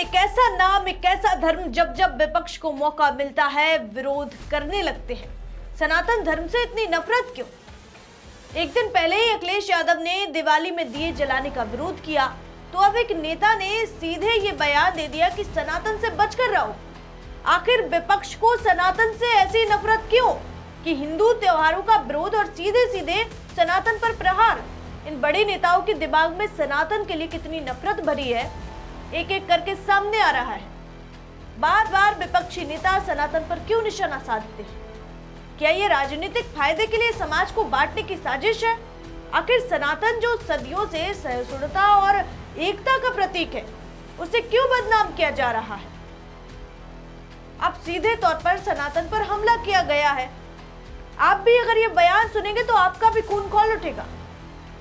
एक ऐसा नाम, एक ऐसा धर्म जब जब विपक्ष को मौका मिलता है विरोध करने लगते हैं। सनातन धर्म से इतनी नफरत क्यों? एक दिन पहले ही अखिलेश यादव ने दिवाली में दिए जलाने का विरोध किया, तो अब एक नेता ने सीधे ये बयान दे दिया कि सनातन से बचकर रहो। आखिर विपक्ष को सनातन से ऐसी नफरत क्यों कि हिंदू त्योहारों का विरोध और सीधे सीधे सनातन पर प्रहार? इन बड़े नेताओं के दिमाग में सनातन के लिए कितनी नफरत भरी है, एक एक करके सामने आ रहा है। बार बार विपक्षी नेता सनातन पर क्यों निशाना साधते हैं? क्या ये राजनीतिक फायदे के लिए समाज को बांटने की साजिश है? आखिर सनातन जो सदियों से सहिष्णुता और एकता का प्रतीक है, उसे क्यों बदनाम किया जा रहा है? अब सीधे तौर पर सनातन पर हमला किया गया है। आप भी अगर ये बयान सुनेंगे तो आपका भी खून खौल उठेगा।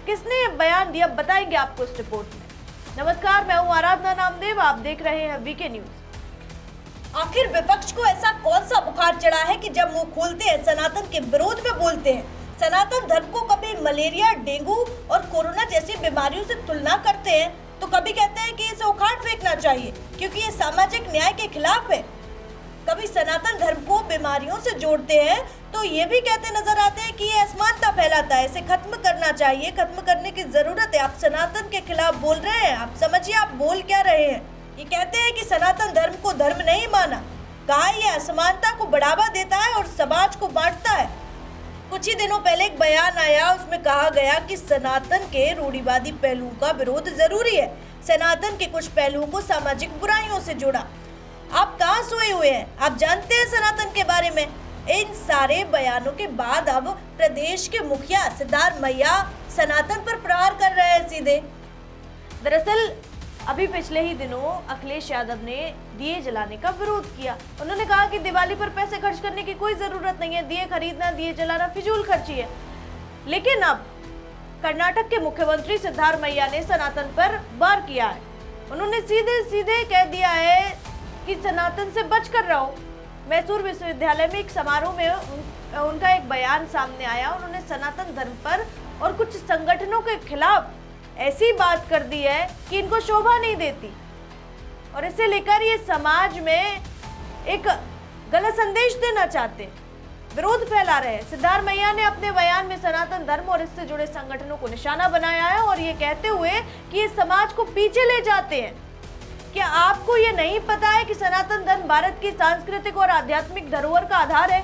किसने ये बयान दिया, बताएंगे आपको इस रिपोर्ट में। नमस्कार, मैं हूँ आराधना नामदेव, आप देख रहे हैं वीके न्यूज। आखिर विपक्ष को ऐसा कौन सा बुखार चढ़ा है कि जब मुंह खोलते हैं सनातन के विरोध में बोलते हैं। सनातन धर्म को कभी मलेरिया, डेंगू और कोरोना जैसी बीमारियों से तुलना करते हैं, तो कभी कहते हैं कि इसे उखाड़ फेंकना चाहिए क्योंकि ये सामाजिक न्याय के खिलाफ है। कभी सनातन धर्म को बीमारियों से जोड़ते हैं तो ये भी कहते नजर आते हैं कि ये असमानता फैलाता है, इसे खत्म करना चाहिए, खत्म करने की जरूरत है। आप सनातन के खिलाफ बोल रहे हैं, आप समझिए आप बोल क्या रहे हैं। ये कहते हैं कि सनातन धर्म को धर्म नहीं माना, कहा यह असमानता को बढ़ावा देता है और समाज को बांटता है। कुछ ही दिनों पहले एक बयान आया, उसमें कहा गया कि सनातन के रूढ़िवादी पहलुओं का विरोध जरूरी है। सनातन के कुछ पहलुओं को सामाजिक बुराइयों से जोड़ा। आप कहाँ सोए हुए हैं? आप जानते हैं सनातन के बारे में? इन सारे बयानों के बाद अब प्रदेश के मुखिया सिद्धारमैया सनातन पर प्रहार कर रहे हैं सीधे। दरअसल अभी पिछले ही दिनों अखिलेश यादव ने दिए जलाने का विरोध किया। उन्होंने कहा कि दिवाली पर पैसे खर्च करने की कोई जरूरत नहीं है, दिए खरीदना, दिए जलाना फिजूल खर्ची है। लेकिन अब कर्नाटक के मुख्यमंत्री सिद्धारमैया ने सनातन पर वार किया है। उन्होंने सीधे सीधे कह दिया है कि सनातन से बचकर रहो। मैसूर विश्वविद्यालय में एक समारोह में उनका एक बयान सामने आया। उन्होंने सनातन धर्म पर और कुछ संगठनों के खिलाफ ऐसी बात कर दी है कि इनको शोभा नहीं देती, और इसे लेकर ये समाज में एक गलत संदेश देना चाहते हैं, विरोध फैला रहे हैं। सिद्धारमैया ने अपने बयान में सनातन धर्म और इससे जुड़े संगठनों को निशाना बनाया है और ये कहते हुए कि ये समाज को पीछे ले जाते हैं। क्या आपको ये नहीं पता है कि सनातन धर्म भारत की सांस्कृतिक और आध्यात्मिक धरोहर का आधार है,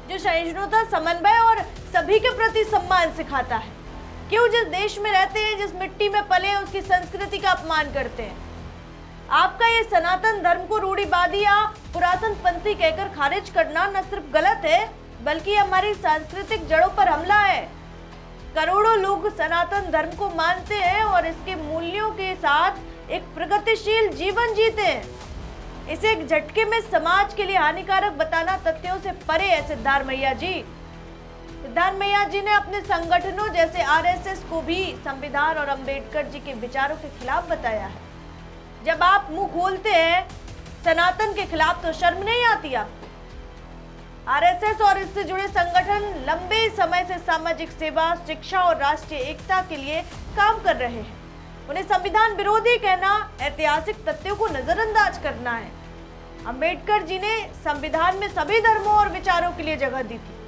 जो सहिष्णुता, समन्वय और सभी के प्रति सम्मान सिखाता है? क्यों जिस देश में रहते हैं, जिस मिट्टी में पले हैं, उसकी संस्कृति का अपमान करते हैं? आपका ये सनातन धर्म को रूढ़िवादी या पुरातन पंथी कहकर खारिज करना न सिर्फ गलत है, बल्कि हमारी सांस्कृतिक जड़ों पर हमला है। करोड़ों लोग सनातन धर्म को मानते हैं और इसके मूल्यों के साथ एक प्रगतिशील जीवन जीते हैं। इसे एक झटके में समाज के लिए हानिकारक बताना तथ्यों से परे है। सिद्धारमैया जी ने अपने संगठनों जैसे आरएसएस को भी संविधान और अंबेडकर जी के विचारों के खिलाफ बताया है। जब आप मुंह खोलते हैं सनातन के खिलाफ तो शर्म नहीं आती आपको? आरएसएस और इससे जुड़े संगठन लंबे समय से सामाजिक सेवा, शिक्षा और राष्ट्रीय एकता के लिए काम कर रहे हैं। उन्हें संविधान विरोधी कहना ऐतिहासिक तथ्यों को नजरअंदाज करना है। अंबेडकर जी ने संविधान में सभी धर्मों और विचारों के लिए जगह दी थी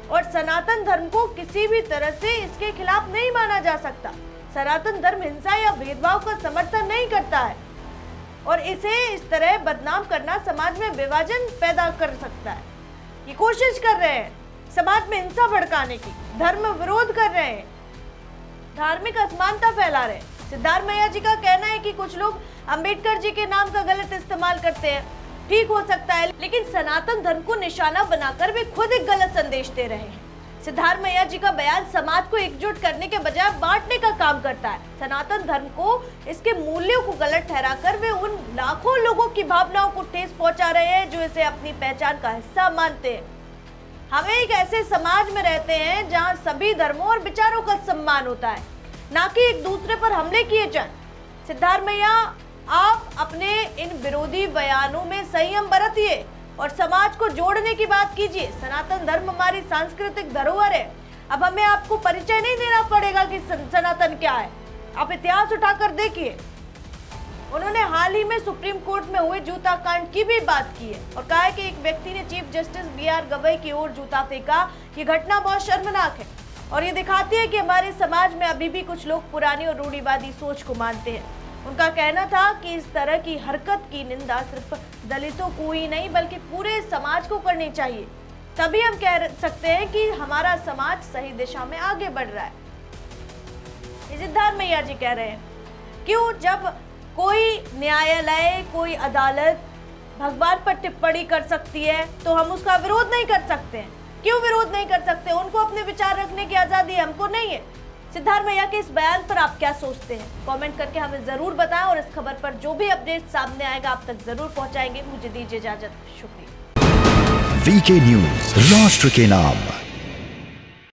और सनातन धर्म को किसी भी तरह से इसके खिलाफ नहीं माना जा सकता। सनातन धर्म हिंसा या भेदभाव का समर्थन नहीं करता है और इसे इस तरह बदनाम करना समाज में विभाजन पैदा कर सकता है। ये कोशिश कर रहे हैं समाज में हिंसा भड़काने की, धर्म विरोध कर रहे हैं, धार्मिक असमानता फैला रहे हैं। सिद्धारमैया जी का कहना है कि कुछ लोग अंबेडकर जी के नाम का गलत इस्तेमाल करते हैं। ठीक हो सकता है, लेकिन सनातन धर्म को निशाना बनाकर वे खुद एक गलत संदेश दे रहे हैं। सिद्धारमैया जी का बयान समाज को एकजुट करने के बजाय बांटने का काम करता है। सनातन धर्म को, इसके मूल्यों को गलत ठहराकर वे उन लाखों लोगों की भावनाओं को ठेस पहुंचा रहे हैं जो इसे अपनी पहचान का हिस्सा मानते हैं। हमें एक ऐसे समाज में रहते हैं जहां सभी धर्मों और विचारों का सम्मान होता है, ना कि एक दूसरे पर हमले किए जाएं। सिद्धारमैया, आप अपने इन विरोधी बयानों में संयम बरतिए और समाज को जोड़ने की बात कीजिए। सनातन धर्म हमारी सांस्कृतिक धरोहर है। अब हमें आपको परिचय नहीं देना पड़ेगा कि सनातन क्या है, आप इतिहास उठाकर देखिए। उन्होंने हाल ही में सुप्रीम कोर्ट में हुए जूता कांड की भी बात की है और कहा है कि एक व्यक्ति ने चीफ जस्टिस BR गवई की ओर जूता फेंका। ये घटना बहुत शर्मनाक है और ये दिखाती है कि हमारे समाज में अभी भी कुछ लोग पुरानी और रूढ़िवादी सोच को मानते हैं। उनका कहना था कि इस तरह की हरकत की निंदा सिर्फ दलितों को ही नहीं बल्कि पूरे समाज को करनी चाहिए, तभी हम कह सकते हैं कि हमारा समाज सही दिशा में आगे बढ़ रहा है। सिद्धार्थ मैया जी कह रहे हैं, क्यों जब कोई न्यायालय, कोई अदालत भगवान पर टिप्पणी कर सकती है तो हम उसका विरोध नहीं कर सकते हैं? क्यों विरोध नहीं कर सकते? उनको अपने विचार रखने की आजादी है, हमको नहीं है। सिद्धार्थ मैया के इस बयान पर आप क्या सोचते हैं? कमेंट करके हमें जरूर बताएं और इस खबर पर जो भी अपडेट सामने आएगा आप तक जरूर पहुंचाएंगे। मुझे दीजिए इजाजत, शुक्रिया। VK न्यूज, राष्ट्र के नाम।